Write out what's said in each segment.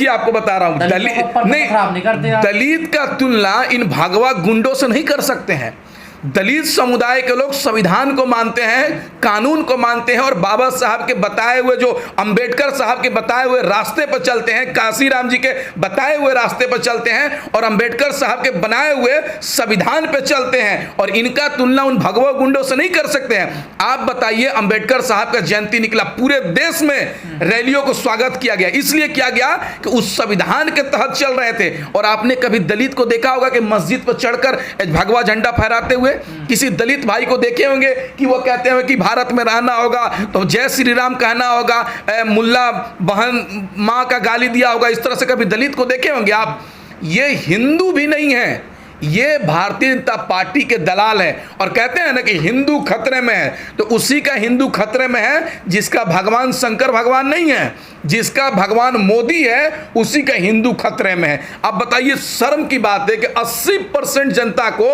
देखिए आपको बता रहा हूं, दलित का तुलना इन भगवा गुंडों से नहीं कर सकते हैं। दलित समुदाय के लोग संविधान को मानते हैं, कानून को मानते हैं और बाबा साहब के बताए हुए, जो अंबेडकर साहब के बताए हुए रास्ते पर चलते हैं, काशीराम जी के बताए हुए रास्ते पर चलते हैं और अंबेडकर साहब के बनाए हुए संविधान पर चलते हैं। और इनका तुलना उन भगवा गुंडों से नहीं कर सकते हैं। आप बताइए, अंबेडकर साहब का जयंती निकला, पूरे देश में रैलियों को स्वागत किया गया, इसलिए किया गया कि उस संविधान के तहत चल रहे थे। और आपने कभी दलित को देखा होगा कि मस्जिद पर चढ़कर भगवा झंडा फहराते हुए? किसी दलित भाई को देखे होंगे कि वो कहते हैं कि भारत में रहना होगा तो जय श्री राम कहना होगा, मुल्ला बहन माँ का गाली दिया होगा, इस तरह से कभी दलित को देखे होंगे आप? ये हिंदू भी नहीं है, ये भारतीय जनता पार्टी के दलाल हैं। और कहते हैं ना कि हिंदू खतरे में है, तो उसी का हिंदू खतरे में है जिसका भगवान शंकर भगवान नहीं है, जिसका भगवान मोदी है, उसी का हिंदू खतरे में है। अब बताइए, शर्म की बात है कि 80% जनता को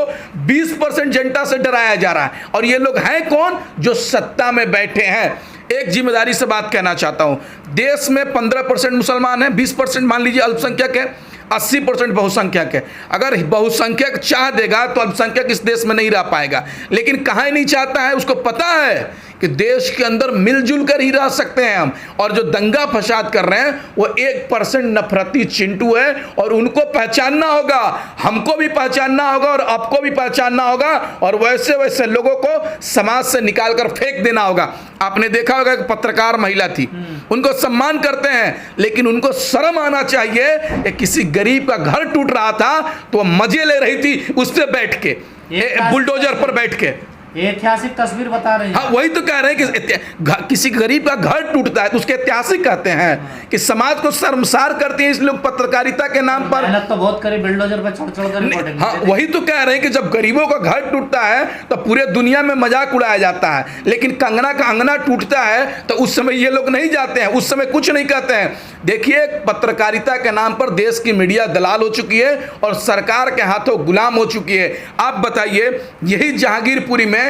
20% जनता से डराया जा रहा है। और ये लोग हैं कौन? जो सत्ता में बैठे हैं। एक जिम्मेदारी से बात कहना चाहता हूं, देश में 15% मुसलमान हैं, 20% मान लीजिए अल्पसंख्यक है, 80% बहुसंख्यक है। अगर बहुसंख्यक चाह देगा तो अल्पसंख्यक इस देश में नहीं रह पाएगा। लेकिन कहाँ नहीं चाहता है, उसको पता है कि देश के अंदर मिलजुल कर ही रह सकते हैं हम। और जो दंगा फसाद कर रहे हैं वो 1% नफरती चिंटू है और उनको पहचानना होगा, हमको भी पहचानना होगा और आपको भी पहचानना होगा। और वैसे वैसे लोगों को समाज से निकाल कर फेंक देना होगा। आपने देखा होगा कि पत्रकार महिला थी, उनको सम्मान करते हैं, लेकिन उनको शर्म आना चाहिए कि किसी गरीब का घर टूट रहा था तो वो मजे ले रही थी उस पे बैठ के, बुलडोजर पर बैठ के। ये ऐतिहासिक तस्वीर बता रहे हैं। हाँ, वही तो कह रहे हैं कि किसी गरीब का घर टूटता है तो उसके ऐतिहासिक कहते हैं कि समाज को शर्मसार करते हैं इस लोग पत्रकारिता के नाम पर। मेहनत तो बहुत करी, बिल्डोजर पे चढ़ कर। हाँ, वही तो कह रहे हैं कि जब गरीबों का घर टूटता है तो पूरे दुनिया में मजाक उड़ाया जाता है, लेकिन कंगना का अंगना टूटता है तो उस समय ये लोग नहीं जाते हैं, उस समय कुछ नहीं कहते हैं। देखिए, पत्रकारिता के नाम पर देश की मीडिया दलाल हो चुकी है और सरकार के हाथों गुलाम हो चुकी है। आप बताइए, यही जहांगीरपुरी में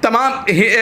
तमाम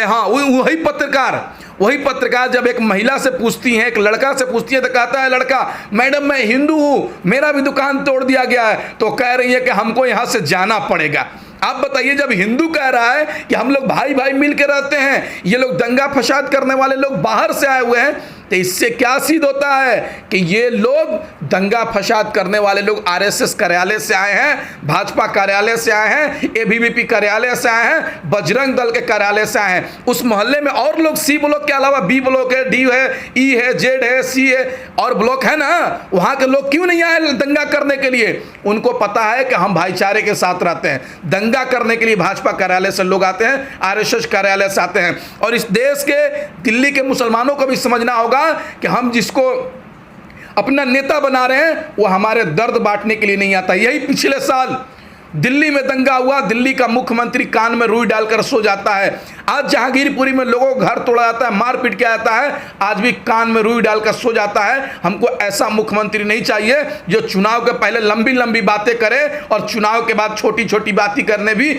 हाँ वही पत्रकार जब एक महिला से पूछती हैं, एक लड़का से पूछती है, तो कहता है लड़का, मैडम मैं हिंदू हूँ, मेरा भी दुकान तोड़ दिया गया है। तो कह रही है कि हमको यहाँ से जाना पड़ेगा। आप बताइए, जब हिंदू कह रहा है कि हम लोग भाई भाई मिल के रहते हैं, ये लोग दंगा फसाद करने वाले लोग बाहर से आए हुए हैं, तो इससे क्या सिद्ध होता है कि ये लोग दंगा फसाद करने वाले लोग आरएसएस कार्यालय से आए हैं, भाजपा कार्यालय से आए हैं, एबीवीपी कार्यालय से आए हैं, बजरंग दल के कार्यालय से आए हैं। उस मोहल्ले में और लोग सी ब्लॉक के अलावा बी ब्लॉक है, डी है, ई है, जेड है, सी है और ब्लॉक है ना, वहां के लोग क्यों नहीं आए दंगा करने के लिए? उनको पता है कि हम भाईचारे के साथ रहते हैं। दंगा करने के लिए भाजपा कार्यालय से लोग आते हैं, आरएसएस कार्यालय से आते हैं। और इस देश के दिल्ली के मुसलमानों को भी समझना होगा कि हम जिसको अपना नेता बना रहे हैं वो हमारे दर्द बांटने के लिए नहीं आता। यही पिछले साल दिल्ली में दंगा हुआ, दिल्ली का मुख्यमंत्री कान में रुई डालकर सो जाता है। आज जहांगीरपुरी में लोगों को घर तोड़ा जाता है, मार पीट किया जाता है, आज भी कान में रुई डालकर सो जाता है। हमको ऐसा मुख्यमंत्री नहीं चाहिए जो चुनाव के पहले लंबी लंबी बातें करे और चुनाव के बाद छोटी छोटी बातें करने भी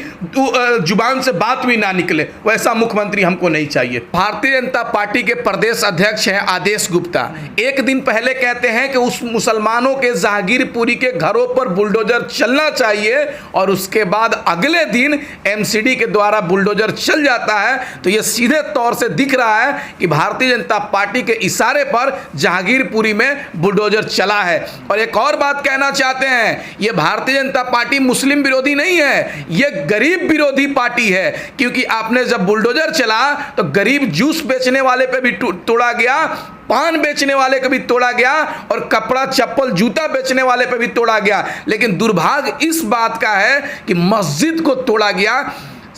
जुबान से बात भी ना निकले, वैसा मुख्यमंत्री हमको नहीं चाहिए। भारतीय जनता पार्टी के प्रदेश अध्यक्ष हैं आदेश गुप्ता, एक दिन पहले कहते हैं कि उस मुसलमानों के जहांगीरपुरी के घरों पर बुलडोजर चलना चाहिए और उसके बाद अगले दिन एमसीडी के द्वारा बुलडोजर चल जाता है। तो यह सीधे तौर से दिख रहा है कि भारतीय जनता पार्टी के इशारे पर जहांगीरपुरी में बुलडोजर चला है। और एक और बात कहना चाहते हैं, यह भारतीय जनता पार्टी मुस्लिम विरोधी नहीं है, यह गरीब विरोधी पार्टी है। क्योंकि आपने जब बुलडोजर चला तो गरीब जूस बेचने वाले पे भी तोड़ा गया, पान बेचने वाले को भी तोड़ा गया और कपड़ा चप्पल जूता बेचने वाले पे भी तोड़ा गया। लेकिन दुर्भाग्य इस बात का है कि मस्जिद को तोड़ा गया।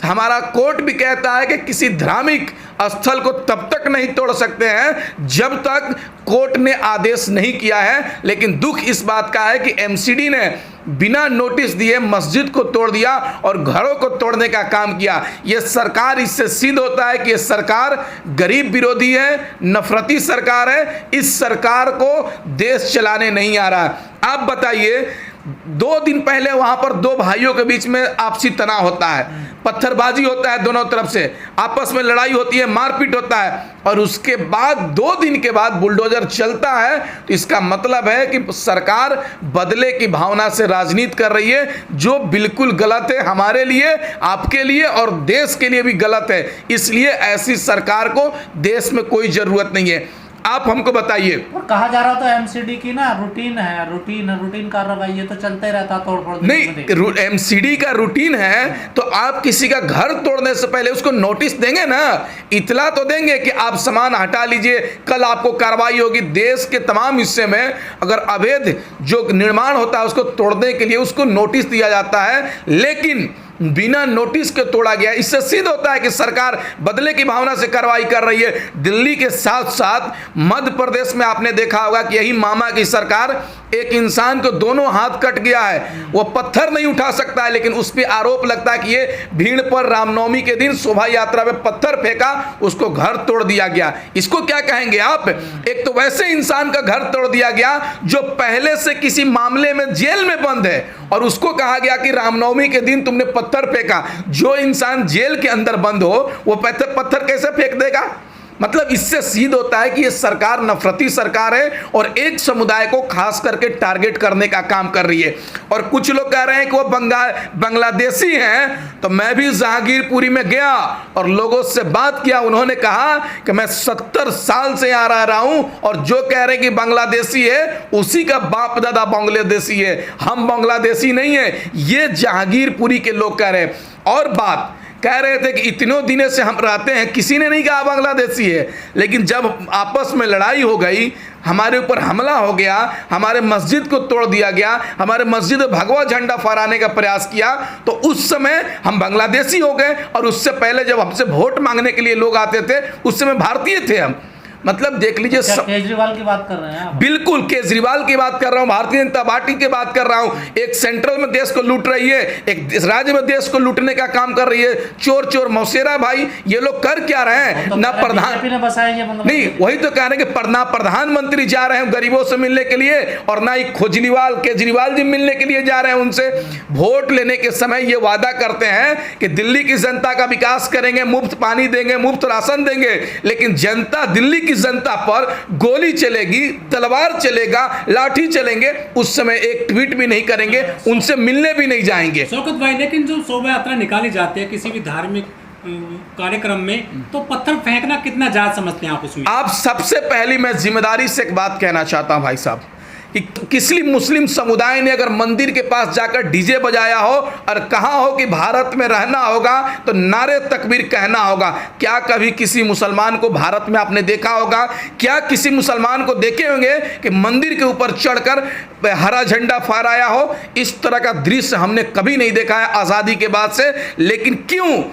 हमारा कोर्ट भी कहता है कि किसी धार्मिक स्थल को तब तक नहीं तोड़ सकते हैं जब तक कोर्ट ने आदेश नहीं किया है। लेकिन दुख इस बात का है कि एमसीडी ने बिना नोटिस दिए मस्जिद को तोड़ दिया और घरों को तोड़ने का काम किया। यह सरकार, इससे सिद्ध होता है कि यह सरकार गरीब विरोधी है, नफरती सरकार है। इस सरकार को देश चलाने नहीं आ रहा। आप बताइए, 2 दिन पहले वहां पर 2 भाइयों के बीच में आपसी तनाव होता है, पत्थरबाजी होता है दोनों तरफ से, आपस में लड़ाई होती है, मारपीट होता है, और उसके बाद 2 दिन के बाद बुलडोजर चलता है, तो इसका मतलब है कि सरकार बदले की भावना से राजनीति कर रही है, जो बिल्कुल गलत है, हमारे लिए, आपके लिए और देश के लिए भी गलत है। इसलिए ऐसी सरकार को देश में कोई जरूरत नहीं है। आप हमको बताइए। और कहा जा रहा था एमसीडी की ना रूटीन है, रूटीन कार्रवाई, ये तो चलते ही रहता तोड़फोड़। नहीं, एमसीडी का रूटीन है, तो आप किसी का घर तोड़ने से पहले उसको नोटिस देंगे ना, इतला तो देंगे कि आप सामान हटा लीजिए, कल आपको कार्रवाई होगी। देश के तमाम हिस्से में अगर अवैध जो निर्माण होता है उसको तोड़ने के लिए उसको नोटिस दिया जाता है, लेकिन बिना नोटिस के तोड़ा गया। इससे सिद्ध होता है कि सरकार बदले की भावना से कार्रवाई कर रही है। दिल्ली के साथ साथ मध्य प्रदेश में आपने देखा होगा कि यही मामा की सरकार, एक इंसान को दोनों हाथ कट गया है, वो पत्थर नहीं उठा सकता है, लेकिन उस पर आरोप लगता है कि ये भीड़ पर रामनवमी के दिन शोभा यात्रा में पत्थर फेंका, उसको घर तोड़ दिया गया। इसको क्या कहेंगे आप? एक तो वैसे इंसान का घर तोड़ दिया गया जो पहले से किसी मामले में जेल में बंद है, और उसको कहा गया कि रामनवमी के दिन तुमने पत्थर फेंका। जो इंसान जेल के अंदर बंद हो वो पत्थर कैसे फेंक देगा? मतलब इससे सिद्ध होता है कि ये सरकार नफरती सरकार है और एक समुदाय को खास करके टारगेट करने का काम कर रही है। और कुछ लोग कह रहे हैं कि वो बांग्लादेशी हैं, तो मैं भी जहांगीरपुरी में गया और लोगों से बात किया। उन्होंने कहा कि मैं 70 साल से यहाँ रह रहा हूं, और जो कह रहे हैं कि बांग्लादेशी है उसी का बाप दादा बांग्लादेशी है, हम बांग्लादेशी नहीं है, ये जहांगीरपुरी के लोग कह रहे हैं। और बात कह रहे थे कि इतनों दिनों से हम रहते हैं, किसी ने नहीं कहा बांग्लादेशी है, लेकिन जब आपस में लड़ाई हो गई, हमारे ऊपर हमला हो गया, हमारे मस्जिद को तोड़ दिया गया, हमारे मस्जिद में भगवा झंडा फहराने का प्रयास किया, तो उस समय हम बांग्लादेशी हो गए। और उससे पहले जब हमसे वोट मांगने के लिए लोग आते थे, उस समय भारतीय थे हम। मतलब देख लीजिए, केजरीवाल की बात कर रहे हैं आप? बिल्कुल केजरीवाल की बात कर रहा हूं, भारतीय जनता पार्टी की बात कर रहा हूं। एक सेंट्रल में देश को लूट रही है, एक राज्य में देश को लूटने का काम कर रही है। चोर मौसेरा भाई, ये लोग कर क्या रहे हैं? तो ना प्रधान नहीं, वही तो कह रहे हैं कि ना प्रधानमंत्री जा रहे हैं गरीबों से मिलने के लिए, और ना ही केजरीवाल जी मिलने के लिए जा रहे हैं उनसे। वोट लेने के समय ये वादा करते हैं कि दिल्ली की जनता का विकास करेंगे, मुफ्त पानी देंगे, मुफ्त राशन देंगे, लेकिन जनता, दिल्ली जनता पर गोली चलेगी, तलवार चलेगा, लाठी चलेंगे, उस समय एक ट्वीट भी नहीं करेंगे, उनसे मिलने भी नहीं जाएंगे। शौकत भाई, लेकिन जो शोभा यात्रा निकाली जाती है किसी भी धार्मिक कार्यक्रम में, तो पत्थर फेंकना कितना जायज समझते हैं आप उसमें? आप सबसे पहली मैं जिम्मेदारी से एक बात कहना चाहता हूं भाई साहब, कि किसी मुस्लिम समुदाय ने अगर मंदिर के पास जाकर डीजे बजाया हो और कहा हो कि भारत में रहना होगा, तो नारे तकबीर कहना होगा। क्या कभी किसी मुसलमान को भारत में आपने देखा होगा? क्या किसी मुसलमान को देखे होंगे कि मंदिर के ऊपर चढ़कर हरा झंडा फहराया हो? इस तरह का दृश्य हमने कभी नहीं देखा है आज़ादी के बाद से। लेकिन क्यों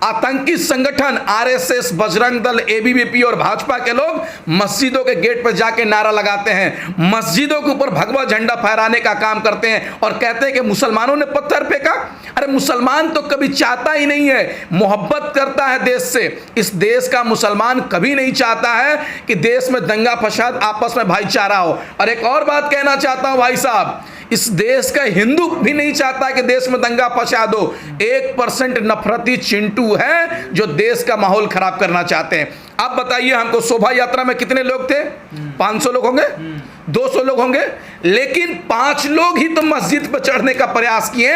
आतंकी संगठन आरएसएस, बजरंग दल, एबीवीपी और भाजपा के लोग मस्जिदों के गेट पर जाके नारा लगाते हैं, मस्जिदों के ऊपर भगवा झंडा फहराने का काम करते हैं और कहते हैं कि मुसलमानों ने पत्थर फेंका? अरे मुसलमान तो कभी चाहता ही नहीं है, मोहब्बत करता है देश से। इस देश का मुसलमान कभी नहीं चाहता है कि देश में दंगा फसाद, आपस में भाईचारा हो। और एक और बात कहना चाहता हूं भाई साहब, इस देश का हिंदू भी नहीं चाहता कि देश में दंगा फसाद हो। 1% नफरती चिंटू है जो देश का माहौल खराब करना चाहते हैं। आप बताइए हमको, शोभा यात्रा में कितने लोग थे? 500 लोग होंगे, 200 लोग होंगे, लेकिन 5 लोग ही तो मस्जिद पर चढ़ने का प्रयास किए।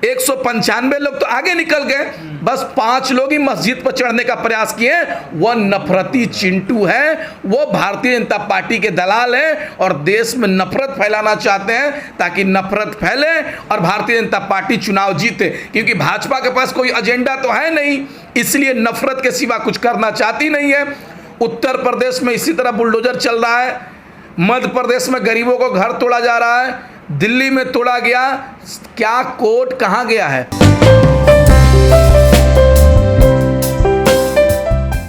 195 लोग तो आगे निकल गए, बस 5 लोग ही मस्जिद पर चढ़ने का प्रयास किए। वह नफरती चिंटू है, वो भारतीय जनता पार्टी के दलाल हैं और देश में नफरत फैलाना चाहते हैं ताकि नफरत फैले और भारतीय जनता पार्टी चुनाव जीते। क्योंकि भाजपा के पास कोई एजेंडा तो है नहीं, इसलिए नफरत के सिवा कुछ करना चाहती नहीं है। उत्तर प्रदेश में इसी तरह बुलडोजर चल रहा है, मध्य प्रदेश में गरीबों को घर तोड़ा जा रहा है, दिल्ली में तोड़ा गया। क्या कोर्ट कहाँ गया है?